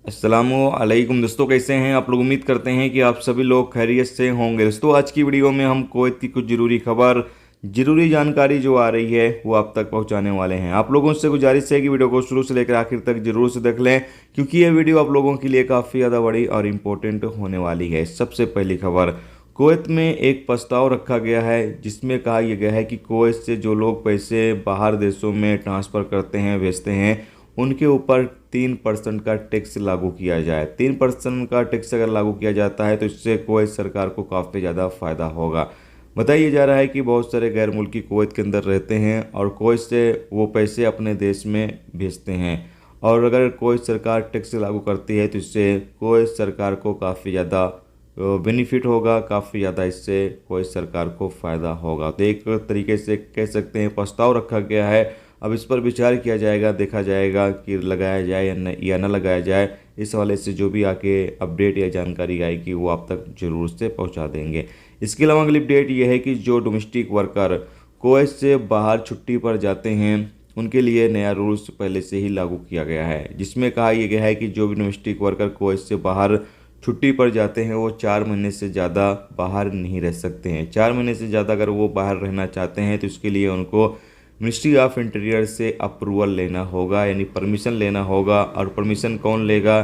अस्सलामुअलैकुम दोस्तों, कैसे हैं आप लोग। उम्मीद करते हैं कि आप सभी लोग खैरियत से होंगे। दोस्तों, आज की वीडियो में हम कुवैत की कुछ ज़रूरी खबर, ज़रूरी जानकारी जो आ रही है वो आप तक पहुंचाने वाले हैं। आप लोगों से गुजारिश है कि वीडियो को शुरू से लेकर आखिर तक जरूर से देख लें, क्योंकि ये वीडियो आप लोगों के लिए काफ़ी ज़्यादा बड़ी और इम्पोर्टेंट होने वाली है। सबसे पहली खबर, कुवैत में एक प्रस्ताव रखा गया है जिसमें कहा यह गया है कि कुवैत से जो लोग पैसे बाहर देशों में ट्रांसफ़र करते हैं, भेजते हैं, उनके ऊपर 3% का टैक्स लागू किया जाए। 3% का टैक्स अगर लागू किया जाता है तो इससे कुवैत सरकार को काफ़ी ज़्यादा फ़ायदा होगा। बताया जा रहा है कि बहुत सारे गैर मुल्की कुवैत के अंदर रहते हैं और कुवैत से वो पैसे अपने देश में भेजते हैं, और अगर कुवैत सरकार टैक्स लागू करती है तो इससे कुवैत सरकार को काफ़ी ज़्यादा बेनिफिट होगा, काफ़ी ज़्यादा इससे कुवैत सरकार को फ़ायदा होगा। तो एक तरीके से कह सकते हैं प्रस्ताव रखा गया है। अब इस पर विचार किया जाएगा, देखा जाएगा कि लगाया जाए या न लगाया जाए। इस हवाले से जो भी आके अपडेट या जानकारी आएगी वो आप तक ज़रूर से पहुंचा देंगे। इसके अलावा अगली अपडेट ये है कि जो डोमेस्टिक वर्कर कुवैत से बाहर छुट्टी पर जाते हैं उनके लिए नया रूल्स पहले से ही लागू किया गया है, जिसमें कहा यह गया है कि जो भी डोमेस्टिक वर्कर कुवैत से बाहर छुट्टी पर जाते हैं वो 4 महीने से ज़्यादा बाहर नहीं रह सकते हैं। 4 महीने से ज़्यादा अगर वो बाहर रहना चाहते हैं तो इसके लिए उनको मिनिस्ट्री ऑफ इंटीरियर से अप्रूवल लेना होगा, यानी परमिशन लेना होगा। और परमिशन कौन लेगा?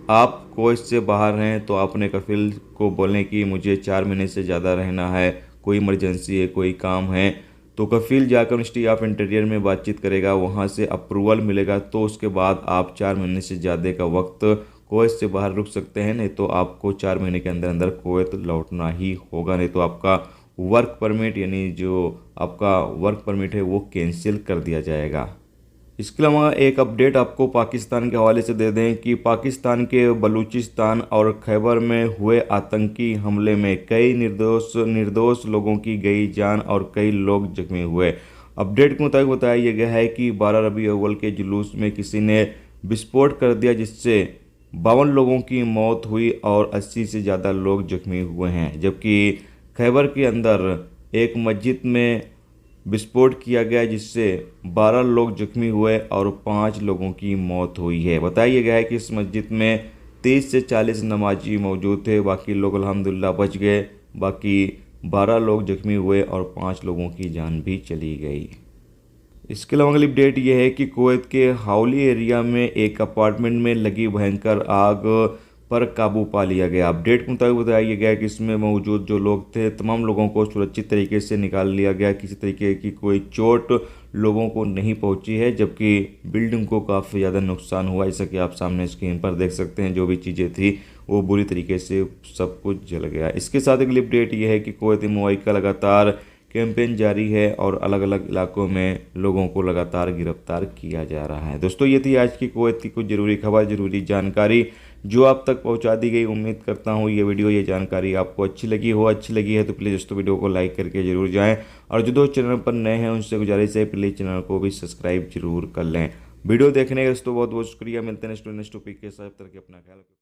आप कुवैत से बाहर हैं तो अपने कफिल को बोलें कि मुझे 4 महीने से ज़्यादा रहना है, कोई इमरजेंसी है, कोई काम है, तो कफिल जाकर मिनिस्ट्री ऑफ इंटीरियर में बातचीत करेगा, वहाँ से अप्रूवल मिलेगा, तो उसके बाद आप 4 महीने से ज़्यादा का वक्त कुवैत से बाहर रुक सकते हैं। नहीं तो आपको 4 महीने के अंदर अंदर कुवैत लौटना ही होगा, नहीं तो आपका वर्क परमिट, यानी जो आपका वर्क परमिट है वो कैंसिल कर दिया जाएगा। इसके अलावा एक अपडेट आपको पाकिस्तान के हवाले से दे दें कि पाकिस्तान के बलूचिस्तान और खैबर में हुए आतंकी हमले में कई निर्दोष लोगों की गई जान और कई लोग जख्मी हुए। अपडेट के मुताबिक बताया गया है कि 12 रबी अव्वल के जुलूस में किसी ने विस्फोट कर दिया, जिससे 52 लोगों की मौत हुई और 80 से ज़्यादा लोग जख्मी हुए हैं। जबकि खैबर के अंदर एक मस्जिद में विस्फोट किया गया जिससे 12 लोग जख्मी हुए और 5 लोगों की मौत हुई है। बताया गया है कि इस मस्जिद में 30 से 40 नमाजी मौजूद थे, बाकी लोग अल्हम्दुलिल्लाह बच गए। बाकी 12 लोग जख्मी हुए और 5 लोगों की जान भी चली गई। इसके अलावा अगली अपडेट यह है कि कुवैत के हाउली एरिया में एक अपार्टमेंट में लगी भयंकर आग पर काबू पा लिया गया। अपडेट के मुताबिक बताया गया कि इसमें मौजूद जो लोग थे तमाम लोगों को सुरक्षित तरीके से निकाल लिया गया। किसी तरीके की कोई चोट लोगों को नहीं पहुंची है, जबकि बिल्डिंग को काफ़ी ज़्यादा नुकसान हुआ। जैसा कि आप सामने स्क्रीन पर देख सकते हैं, जो भी चीज़ें थी वो बुरी तरीके से सब कुछ जल गया। इसके साथ अगली अपडेट यह है कि कुवैत मुआई का लगातार कैंपेन जारी है और अलग अलग इलाकों में लोगों को लगातार गिरफ्तार किया जा रहा है। दोस्तों, ये थी आज की कुवैत की कुछ ज़रूरी खबर, ज़रूरी जानकारी जो आप तक पहुंचा दी गई। उम्मीद करता हूँ ये वीडियो, ये जानकारी आपको अच्छी लगी है तो प्लीज़ दोस्तों वीडियो को लाइक करके ज़रूर जाएं। और जो दोस्त चैनल पर नए हैं उनसे गुजारिश है प्लीज़ चैनल को भी सब्सक्राइब जरूर कर लें। वीडियो देखने का दोस्तों बहुत बहुत शुक्रिया। मिलते हैं नेक्स्ट टॉपिक के साथ। अपना ख्याल रखें।